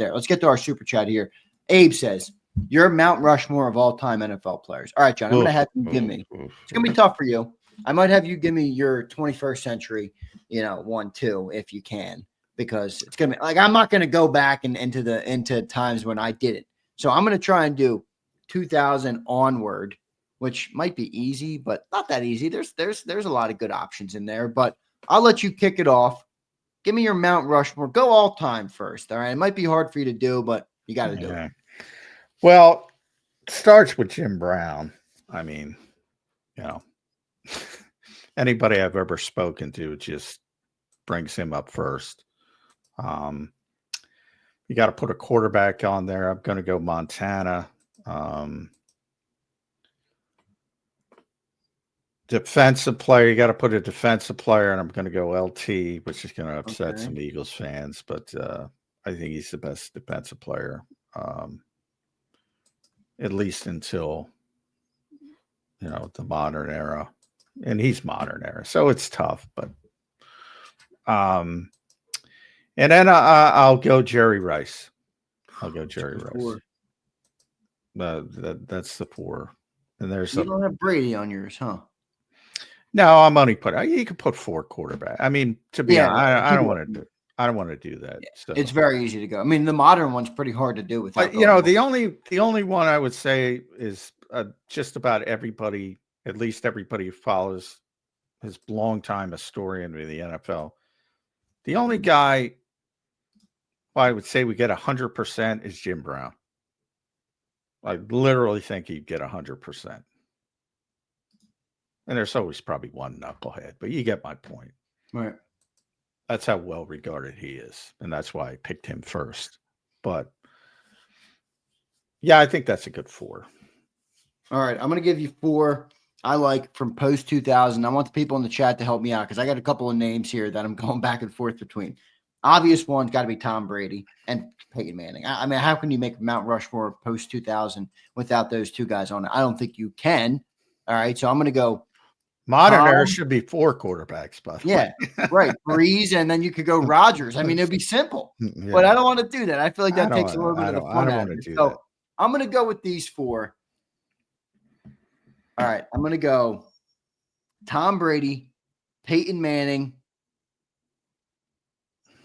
there. Let's get to our super chat here. Abe says, you're Mount Rushmore of all-time NFL players. All right, John, I'm going to have you give me. It's going to be tough for you. I might have you give me your 21st century, 1, 2, if you can, because it's going to be like, I'm not going to go back into times when I did it. So I'm going to try and do 2000 onward, which might be easy, but not that easy. There's a lot of good options in there, but I'll let you kick it off. Give me your Mount Rushmore. Go all time first. All right. It might be hard for you to do, but you got to do it. Well, it starts with Jim Brown. I mean, anybody I've ever spoken to just brings him up first. You got to put a quarterback on there. I'm going to go Montana. Defensive player, you got to put a defensive player, and I'm going to go LT, which is going to upset some Eagles fans, but I think he's the best defensive player, at least until the modern era, and he's modern era, so it's tough. But and then I'll go Jerry Rice. I'll go Jerry Rice. That's the 4. And there's you don't have Brady on yours, huh? No, I'm only you could put 4 quarterback. I mean, to be honest, I don't want to do. I don't want to do that. So it's very easy to go. I mean, the modern one's pretty hard to do without. The only one I would say is just about everybody, at least everybody who follows his long-time historian of the NFL. The only guy I would say we get 100% is Jim Brown. I literally think he'd get 100%. And there's always probably one knucklehead, but you get my point. Right. That's how well regarded he is. And that's why I picked him first. But yeah, I think that's a good 4. All right. I'm going to give you 4 I like from post 2000. I want the people in the chat to help me out because I got a couple of names here that I'm going back and forth between. Obvious one's got to be Tom Brady and Peyton Manning. I mean, how can you make Mount Rushmore post 2000 without those 2 guys on it? I don't think you can. All right. So I'm going to go. Modern era should be 4 quarterbacks, but right. Breeze, and then you could go Rodgers. I mean, it'd be simple, but I don't want to do that. I feel like that takes a little bit of the fun out of it. So I'm going to go with these 4. All right. I'm going to go Tom Brady, Peyton Manning.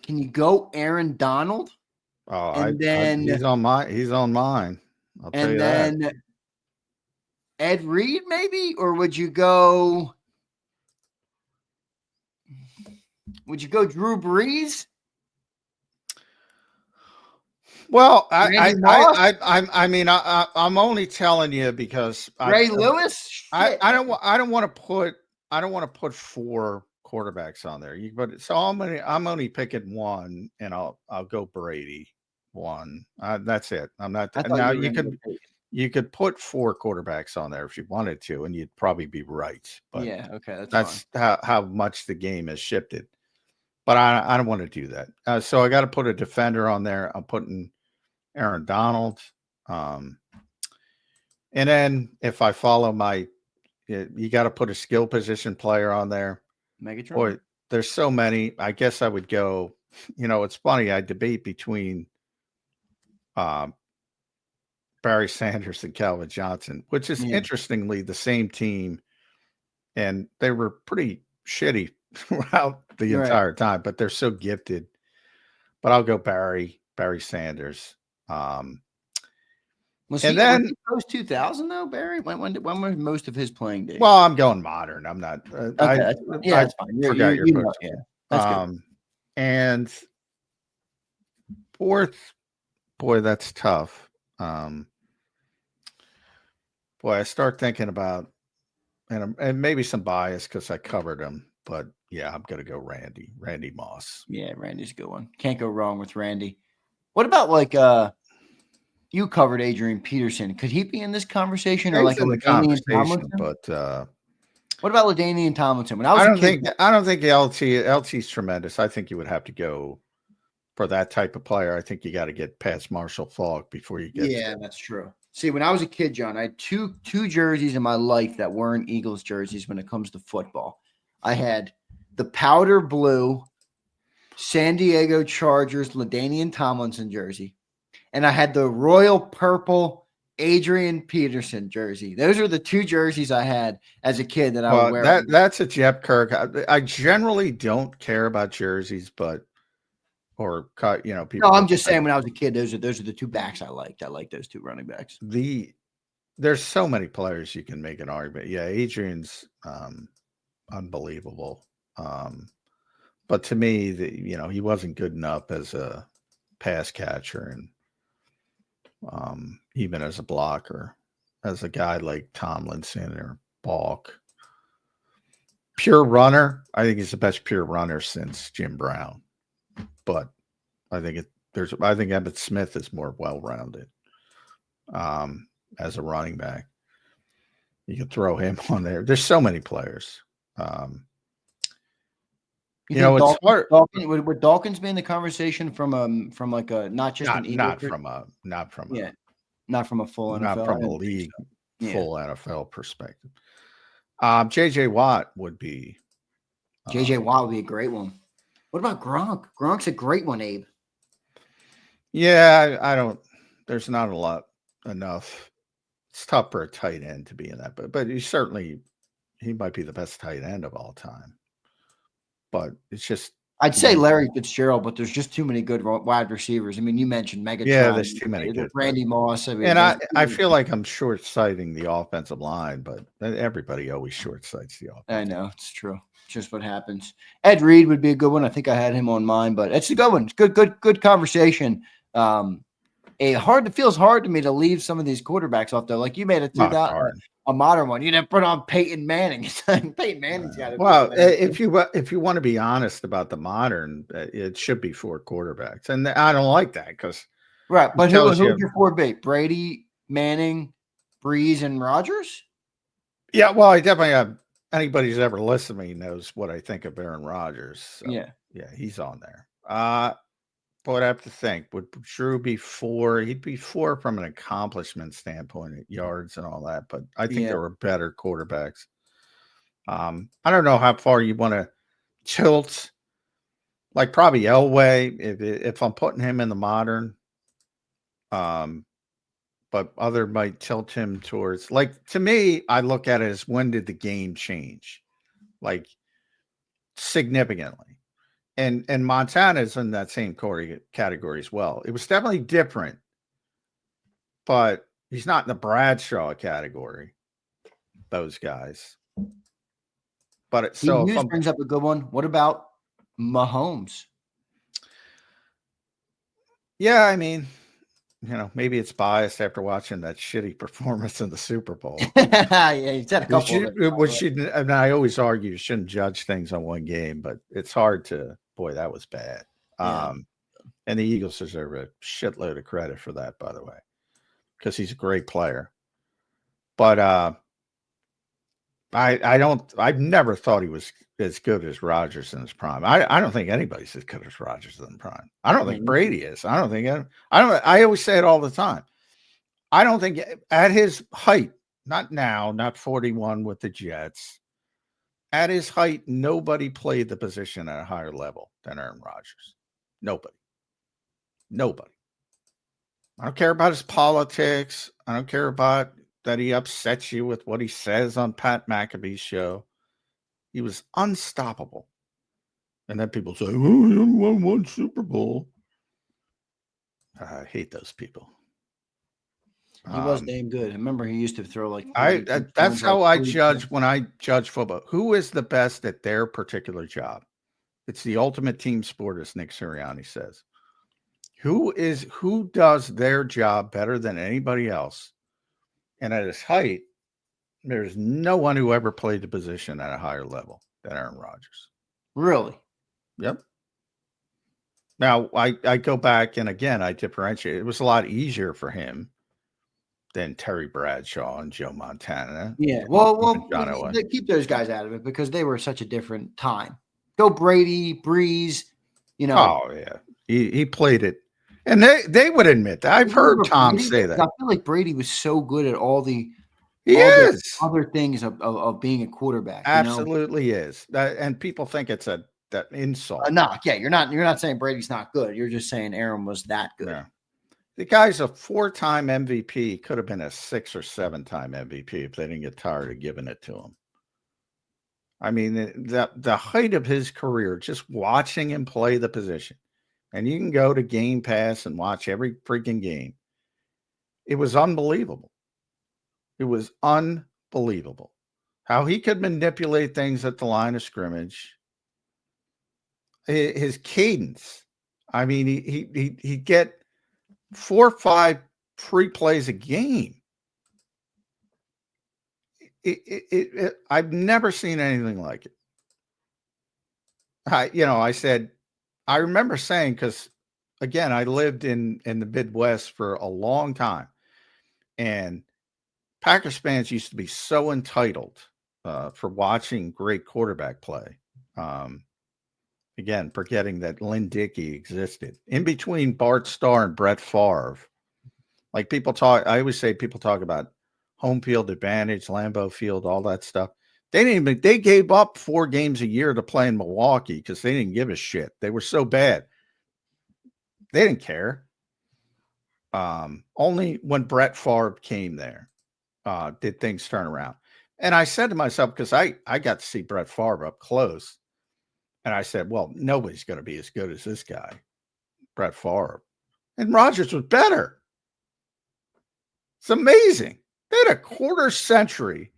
Can you go Aaron Donald? Oh, he's on mine. I'll tell you that. And then Ed Reed, maybe? Or would you go Drew Brees? Well, I mean, I'm only telling you because Ray Lewis. I don't want to put 4 quarterbacks on there. So I'm only picking 1, and I'll go Brady 1. That's it. I'm not. Now you could put 4 quarterbacks on there if you wanted to, and you'd probably be right. But yeah, okay, that's how much the game has shifted. But I don't want to do that. So I got to put a defender on there. I'm putting Aaron Donald. And then if I follow you got to put a skill position player on there. Megatron. Boy, there's so many. I guess I would go. It's funny. I debate between Barry Sanders and Calvin Johnson, which is interestingly the same team, and they were pretty shitty throughout the entire time, but they're so gifted. But I'll go Barry Sanders. Was he post 2000 though, Barry? When was most of his playing days? Well, I'm going modern. I'm not. That's fine. Forgot your post. Yeah, that's good. And 4th, boy, that's tough. Boy, I start thinking about, and maybe some bias because I covered him, but yeah, I'm going to go Randy Moss. Yeah, Randy's a good one. Can't go wrong with Randy. What about you covered Adrian Peterson? Could he be in this conversation or in the conversation? But what about LaDainian Tomlinson? When I don't think LT's tremendous. I think you would have to go for that type of player. I think you got to get past Marshall Faulk before you get. Yeah, that's true. See, when I was a kid, John, I had two jerseys in my life that weren't Eagles jerseys when it comes to football. I had the powder blue San Diego Chargers LaDainian Tomlinson jersey, and I had the royal purple Adrian Peterson jersey. Those are the two jerseys I had as a kid that I would wear. That's a Jeff Kirk. I generally don't care about jerseys, but or cut, people. No, I'm just saying when I was a kid, those are the two backs I liked. I like those two running backs. There's so many players you can make an argument. Yeah, Adrian's unbelievable. But to me, he wasn't good enough as a pass catcher and even as a blocker, as a guy like Tomlinson or Balk. Pure runner, I think he's the best pure runner since Jim Brown. But I think Emmitt Smith is more well-rounded as a running back. You can throw him on there. There's so many players. It's hard. Would Dawkins be in the conversation from like a not from a full NFL, not from a league full NFL perspective. JJ Watt would be. JJ Watt would be a great one. What about Gronk? Gronk's a great one, Abe. Yeah, I don't. There's not enough. It's tough for a tight end to be in that, but he might be the best tight end of all time. But it's just, I'd say Larry Fitzgerald, but there's just too many good wide receivers. I mean, you mentioned Megatron. Yeah, there's too many good. Randy Moss. I feel like I'm short-sighting the offensive line, but everybody always short-sights the offense. I know, it's true. It's just what happens. Ed Reed would be a good one. I think I had him on mine, but it's a good one. It's good conversation. It feels hard to me to leave some of these quarterbacks off though. Like you made it through a modern one. You didn't put on Peyton Manning. Peyton Manning's got it. Well, if you want to be honest about the modern, it should be 4 quarterbacks, and I don't like that because right. But who would your 4 be? Brady, Manning, Breeze, and Rodgers. Yeah, well, I definitely have. Anybody who's ever listened to me knows what I think of Aaron Rodgers. So, yeah, he's on there. But I have to think, would Drew be 4? He'd be 4 from an accomplishment standpoint at yards and all that. But I think there were better quarterbacks. I don't know how far you want to tilt. Like probably Elway, if I'm putting him in the modern. But other might tilt him towards, like, to me, I look at it as when did the game change? Like significantly. And Montana's in that same category as well. It was definitely different, but he's not in the Bradshaw category. Those guys. But brings up a good one. What about Mahomes? Yeah, I mean, maybe it's biased after watching that shitty performance in the Super Bowl. Yeah, he's had a couple. And I always argue you shouldn't judge things on one game, but it's hard to. Boy, that was bad. Yeah. And the Eagles deserve a shitload of credit for that, by the way, because he's a great player. But I've never thought he was as good as Rodgers in his prime. I don't think anybody's as good as Rodgers in prime. I don't think Brady is. I always say it all the time. I don't think at his height, not now, not 41 with the Jets. At his height, nobody played the position at a higher level than Aaron Rodgers. Nobody. I don't care about his politics. I don't care about that he upsets you with what he says on Pat McAfee's show. He was unstoppable. And then people say, oh, he only won 1 Super Bowl. I hate those people. He was damn good. I remember he used to throw like. That's how I judge when I judge football. Who is the best at their particular job? It's the ultimate team sport, as Nick Sirianni says. Who does their job better than anybody else? And at his height, there's no one who ever played the position at a higher level than Aaron Rodgers. Really? Yep. Now I go back and again I differentiate. It was a lot easier for him than Terry Bradshaw and Joe Montana. Yeah, well, they keep those guys out of it because they were such a different time. Go Brady, Breeze, Oh yeah, he played it, and they would admit that. I've heard Tom say that. I feel like Brady was so good at all the other things of being a quarterback. Absolutely is that, and people think it's that insult. No, yeah, you're not saying Brady's not good. You're just saying Aaron was that good. Yeah. The guy's a 4-time MVP. Could have been a 6 or 7-time MVP if they didn't get tired of giving it to him. I mean, the height of his career, just watching him play the position, and you can go to Game Pass and watch every freaking game. It was unbelievable. It was unbelievable how he could manipulate things at the line of scrimmage. His cadence. I mean, he'd get 4 or 5 free plays a game. I've never seen anything like it. I remember saying, because again, I lived in the Midwest for a long time, and Packers fans used to be so entitled for watching great quarterback play. Again, forgetting that Lynn Dickey existed in between Bart Starr and Brett Favre. Like I always say people talk about home field advantage, Lambeau Field, all that stuff. They gave up 4 games a year to play in Milwaukee because they didn't give a shit. They were so bad. They didn't care. Only when Brett Favre came there did things turn around. And I said to myself, because I got to see Brett Favre up close, and I said, well, nobody's going to be as good as this guy, Brett Favre. And Rodgers was better. It's amazing. They had a quarter century,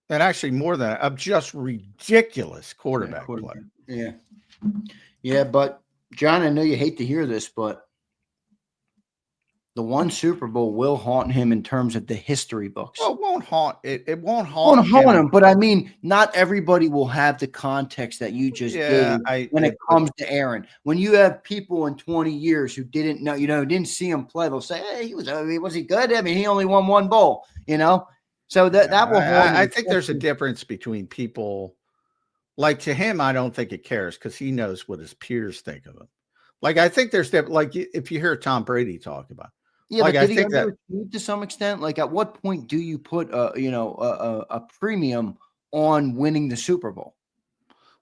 and actually more than that, of just ridiculous quarterback play. Yeah. Yeah, but John, I know you hate to hear this, but the one Super Bowl will haunt him in terms of the history books. Well, it won't haunt it. Won't haunt him. But I mean, not everybody will have the context that you just gave when it comes to Aaron. When you have people in 20 years who didn't know, didn't see him play, they'll say, "Hey, was he good? I mean, he only won 1 bowl." So that will haunt him. I think there's a difference between people. Like, to him, I don't think it cares because he knows what his peers think of him. Like, I think there's like if you hear Tom Brady talk about. Yeah, like, but did he underachieve to some extent? Like, at what point do you put a premium on winning the Super Bowl?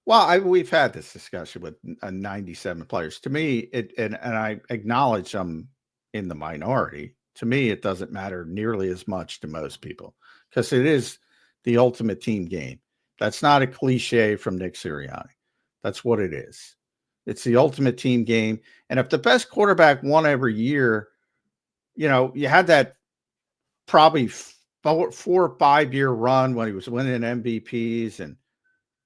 Well, we've had this discussion with 97 players. To me, and I acknowledge I'm in the minority. To me, it doesn't matter nearly as much to most people because it is the ultimate team game. That's not a cliche from Nick Sirianni. That's what it is. It's the ultimate team game. And if the best quarterback won every year, you had that probably 4 or 5 year run when he was winning MVPs, and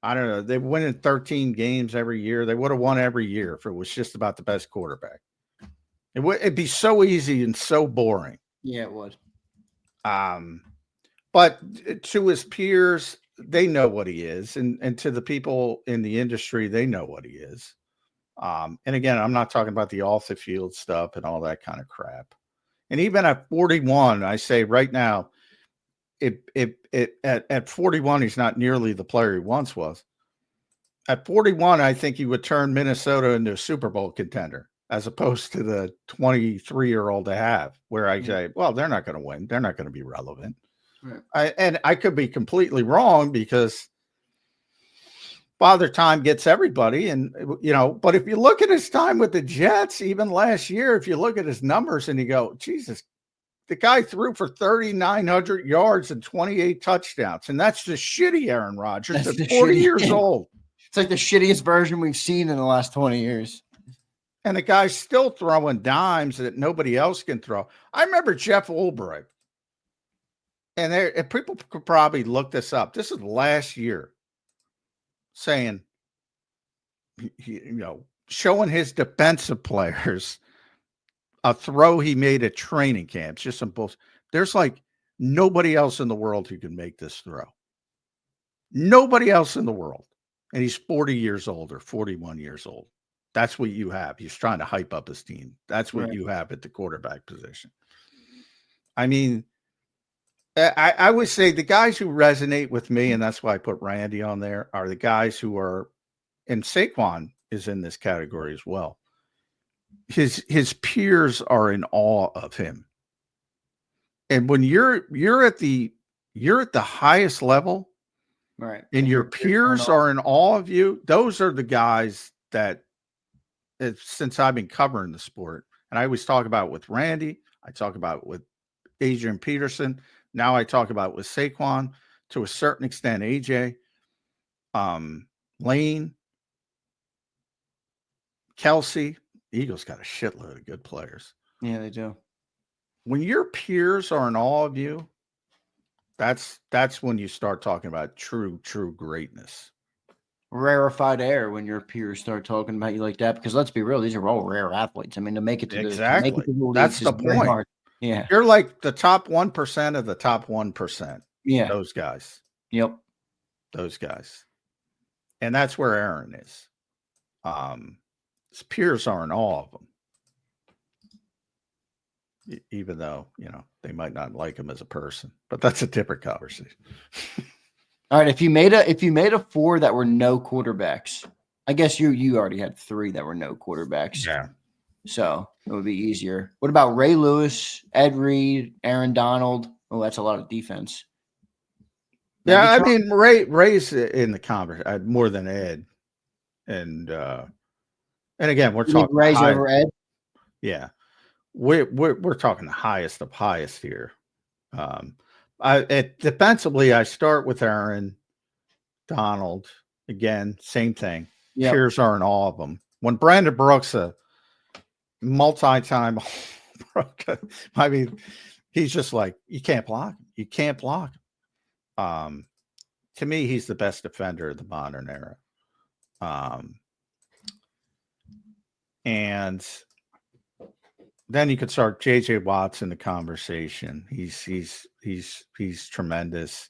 I don't know, they were winning 13 games every year. They would have won every year if it was just about the best quarterback. It'd be so easy and so boring. Yeah, it would. But to his peers, they know what he is, and to the people in the industry, they know what he is. And again, I'm not talking about the off the field stuff and all that kind of crap. And even at 41, I say right now, at 41, he's not nearly the player he once was. At 41, I think he would turn Minnesota into a Super Bowl contender, as opposed to the 23-year-old they have, where I say, well, they're not going to win. They're not going to be relevant. Right. I could be completely wrong because Father Time gets everybody. And, but if you look at his time with the Jets, even last year, if you look at his numbers and you go, Jesus, the guy threw for 3,900 yards and 28 touchdowns. And that's the shitty Aaron Rodgers at 40 years old. It's like the shittiest version we've seen in the last 20 years. And the guy's still throwing dimes that nobody else can throw. I remember Jeff Ulbrich. And people could probably look this up. This is last year. Saying, showing his defensive players a throw he made at training camps, just some bullshit. There's like nobody else in the world who can make this throw. Nobody else in the world. And he's 40 years old or 41 years old. That's what you have. He's trying to hype up his team. That's what you have at the quarterback position. I mean, I would say the guys who resonate with me, and that's why I put Randy on there, are the guys who are, and Saquon is in this category as well. His peers are in awe of him. And when you're at the highest level, right, and your peers are in awe of you, those are the guys that, since I've been covering the sport, And I always talk about it with Randy. I talk about it with Adrian Peterson. Now I talk about it with Saquon, to a certain extent, AJ, Lane, Kelsey. The Eagles got a shitload of good players. Yeah, they do. When your peers are in awe of you, that's when you start talking about true greatness. Rarefied air when your peers start talking about you like that, because let's be real, these are all rare athletes. I mean, to make it to Exactly. the leagues That's the is very point. hard. Yeah. You're like the top 1% of the top 1%. Yeah. Those guys. Yep. Those guys. And that's where Aaron is. His peers aren't all of them. Even though, they might not like him as a person, but that's a different conversation. All right. If you made a 4 that were no quarterbacks, I guess you already had 3 that were no quarterbacks. Yeah. So it would be easier. What about Ray Lewis, Ed Reed, Aaron Donald? Oh, that's a lot of defense. Yeah, I mean, Ray's in the conversation more than Ed. And again, we're talking Ray's over Ed. Yeah. We're talking the highest of highest here. Defensively, I start with Aaron Donald. Again, same thing. Yep. Peers aren't all of them. When Brandon Brooks, a multi-time, I mean, he's just like, you can't block him. You can't block him. To me, he's the best defender of the modern era. And then you could start JJ Watt's in the conversation. He's tremendous.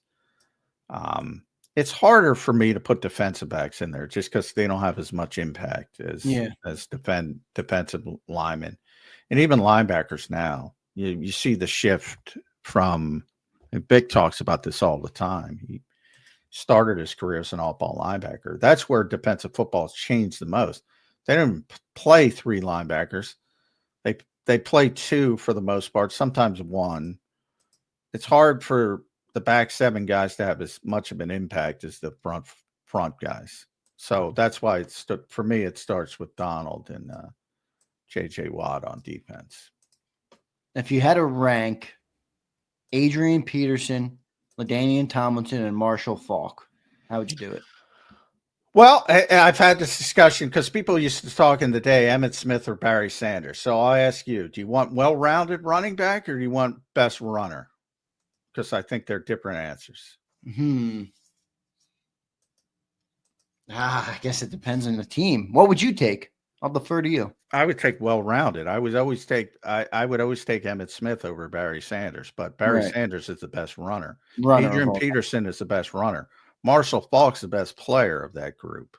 It's harder for me to put defensive backs in there just because they don't have as much impact as defensive linemen, and even linebackers now. You see the shift from. And Vic talks about this all the time. He started his career as an all-ball linebacker. That's where defensive football has changed the most. They don't play 3 linebackers. They play 2 for the most part, sometimes 1. It's hard for the back 7 guys to have as much of an impact as the front guys. So that's why for me, it starts with Donald and JJ Watt on defense. If you had to rank Adrian Peterson, LaDainian Tomlinson, and Marshall Faulk, how would you do it? Well, I've had this discussion because people used to talk in the day, Emmitt Smith or Barry Sanders. So I'll ask you, do you want well-rounded running back or do you want best runner? Because I think they're different answers. I guess it depends on the team. What would you take? I'll defer to you. I would take well-rounded. I would always take Emmitt Smith over Barry Sanders, but Barry Sanders is the best runner. Adrian Peterson is the best runner. Marshall Faulk's the best player of that group.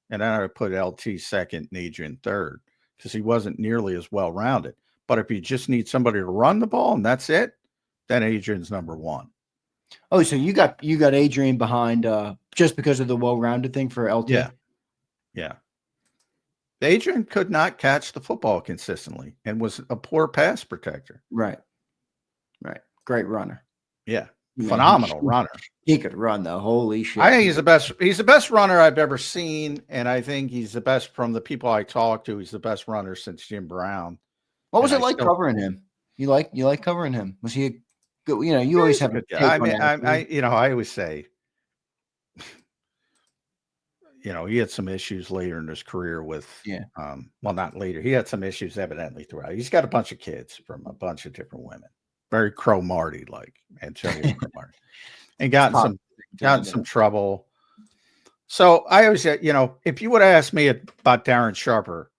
And then I would put LT second and Adrian third because he wasn't nearly as well-rounded. But if you just need somebody to run the ball and that's it, then Adrian's number 1. Oh, so you got Adrian behind just because of the well-rounded thing for LT? Yeah. Adrian could not catch the football consistently and was a poor pass protector. Right. Great runner. Yeah. Phenomenal runner. He could run though. Holy shit. I think he's the best runner I've ever seen. And I think he's the best from the people I talked to. He's the best runner since Jim Brown. What was it like covering him? You like covering him? Was he a good, you always have a good guy. I always say, he had some issues later in his career with, not later. He had some issues evidently throughout. He's got a bunch of kids from a bunch of different women. Very Crow-Marty like Antonio Crow-Marty, and gotten some trouble. So I always said, if you would have asked me about Darren Sharper,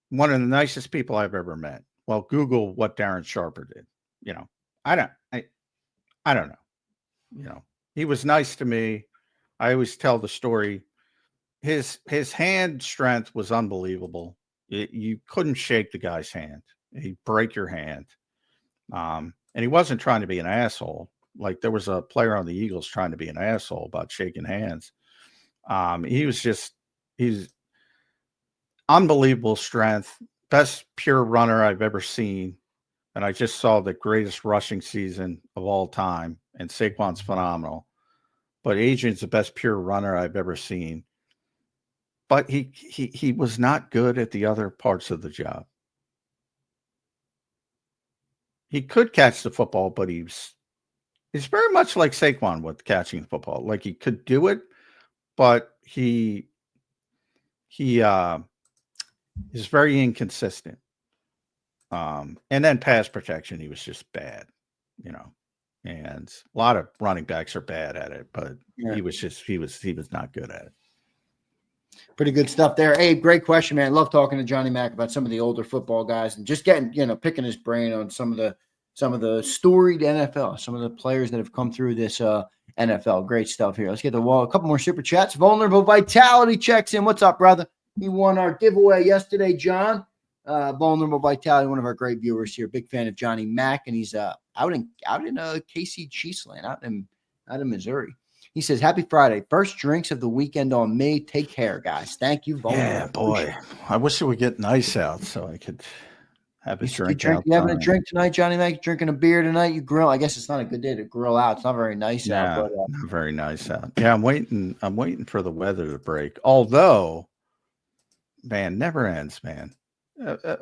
one of the nicest people I've ever met. Well, Google what Darren Sharper did. I don't know. He was nice to me. I always tell the story. His hand strength was unbelievable. You couldn't shake the guy's hand. He'd break your hand. And he wasn't trying to be an asshole. Like there was a player on the Eagles trying to be an asshole about shaking hands. He's unbelievable strength, best pure runner I've ever seen. And I just saw the greatest rushing season of all time. And Saquon's phenomenal. But Adrian's the best pure runner I've ever seen. But he was not good at the other parts of the job. he could catch the football, but he's very much like Saquon with catching the football. Like he could do it, but he is very inconsistent. And then pass protection, he was just bad, and a lot of running backs are bad at it, but he was not good at it. Pretty good stuff there. Hey, great question, man. Love talking to Johnny Mac about some of the older football guys and just getting, picking his brain on some of the storied NFL, some of the players that have come through this NFL. Great stuff here. Let's get a couple more super chats. Vulnerable Vitality checks in. What's up, brother? You won our giveaway yesterday, John. Vulnerable Vitality, one of our great viewers here. Big fan of Johnny Mac, and he's out in KC Cheeseland, out in Missouri. He says, "Happy Friday. First drinks of the weekend on me. Take care, guys. Thank you, Vulnerable." Yeah, boy. I wish it would get nice out so I could have a drink out. You having a drink tonight, Johnny Mac? Drinking a beer tonight? You grill? I guess it's not a good day to grill out. It's not very nice out. But not very nice out. Yeah, I'm waiting for the weather to break. Although, man, never ends, man.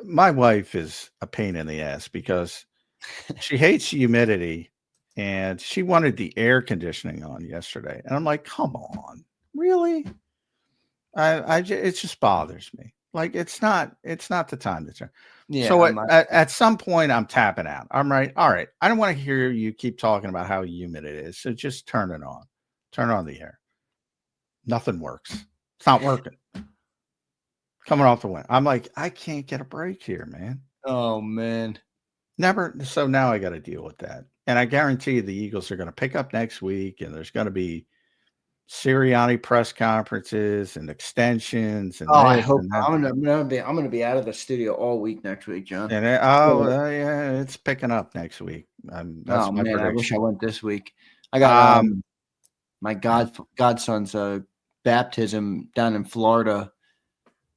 My wife is a pain in the ass because she hates humidity. And she wanted the air conditioning on yesterday. And I'm like, come on, really? It just bothers me. Like, it's not the time to turn. Yeah, so at some point I'm tapping out. I'm right. All right. I don't want to hear you keep talking about how humid it is. So just turn it on. Turn on the air. Nothing works. It's not working. Coming off the wind. I'm like, I can't get a break here, man. Oh, man. Never. So now I got to deal with that. And I guarantee you the Eagles are going to pick up next week, and there's going to be Sirianni press conferences and extensions. And I hope I'm going to be out of the studio all week next week, John. And yeah, it's picking up next week. That's my prediction. I wish I went this week. I got my godson's baptism down in Florida.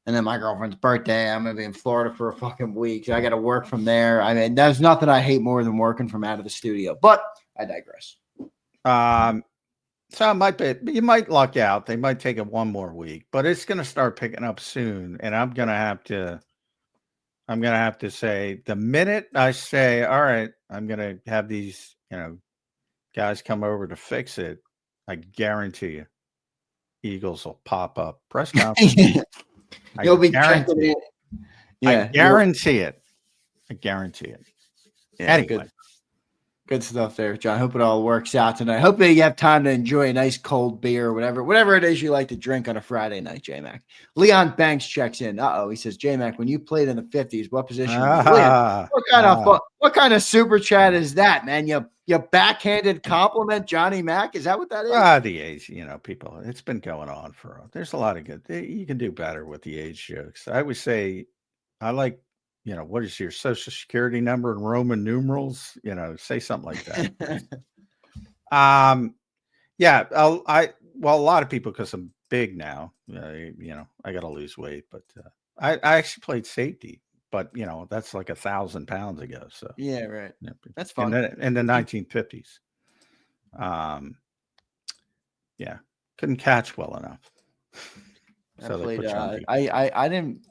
And then my girlfriend's birthday. I'm going to be in Florida for a fucking week. So I got to work from there. I mean, there's nothing I hate more than working from out of the studio. But I digress. So you might luck out. They might take it one more week, but it's going to start picking up soon. And I'm going to have to say the minute I say, all right, I'm going to have these, guys come over to fix it. I guarantee you, Eagles will pop up press conference. You'll be checking it. Yeah, I guarantee it. Yeah, anyway. Good stuff there, John. Hope it all works out tonight. Hope you have time to enjoy a nice cold beer or whatever it is you like to drink on a Friday night, JMac. Leon Banks checks in. He says, JMac, when you played in the 50s, what position? What kind of super chat is that, man? You backhanded compliment Johnny Mac? Is that what that is? The age, people. It's been going on there's a lot of good. You can do better with the age jokes. I would say, I like. What is your social security number in Roman numerals? Say something like that. Yeah. A lot of people, because I'm big now, I got to lose weight, but I actually played safety, but that's like 1,000 pounds ago. So yeah, right. That's fun. In the 1950s. Yeah. Couldn't catch well enough. I didn't.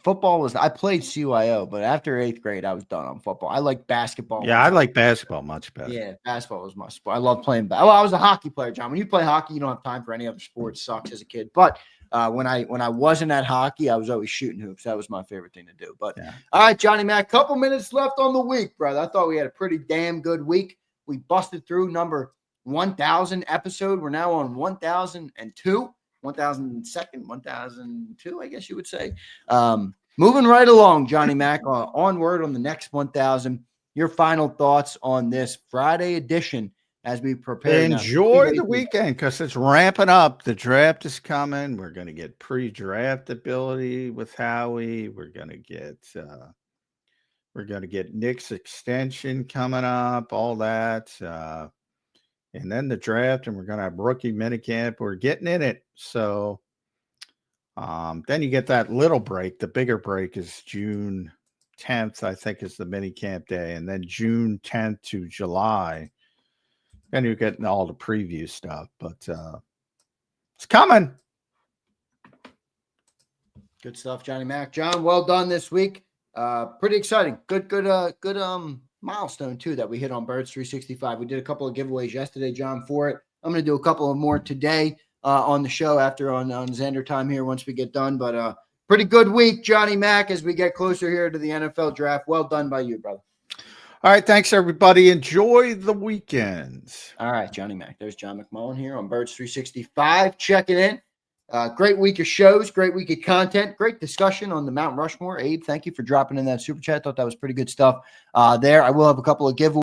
Football I played CYO, but after 8th grade, I was done on football. I like basketball. Yeah, I like basketball much better. Yeah, basketball was my sport. I love playing. I was a hockey player, John. When you play hockey, you don't have time for any other sport. It sucks as a kid. But when I wasn't at hockey, I was always shooting hoops. That was my favorite thing to do. But all right, Johnny Mac, couple minutes left on the week, brother. I thought we had a pretty damn good week. We busted through number 1,000 episode. We're now on 1,002. 1,002nd, 1,002, I guess you would say. Moving right along, Johnny Mac, onward on the next 1,000. Your final thoughts on this Friday edition as we prepare. Enjoy the weekend because it's ramping up. The draft is coming. We're going to get pre-draft ability with Howie. We're going to get Nick's extension coming up, all that. And then the draft, and we're going to have rookie minicamp. We're getting in it. So then you get that little break. The bigger break is June 10th, I think, is the minicamp day. And then June 10th to July. Then you're getting all the preview stuff. But it's coming. Good stuff, Johnny Mac. John, well done this week. Pretty exciting. Good milestone too that we hit on Birds 365. We did a couple of giveaways yesterday, John, for it. I'm going to do a couple of more today on the show after on Zander time here once we get done. But pretty good week, Johnny Mac, as we get closer here to the NFL draft. Well done by you, brother. All right, thanks everybody. Enjoy the weekend. All right, Johnny Mac. There's John McMullen here on Birds 365 checking in. Great week of shows, great week of content, great discussion on the Mount Rushmore. Abe, thank you for dropping in that super chat. Thought that was pretty good stuff there. I will have a couple of giveaways.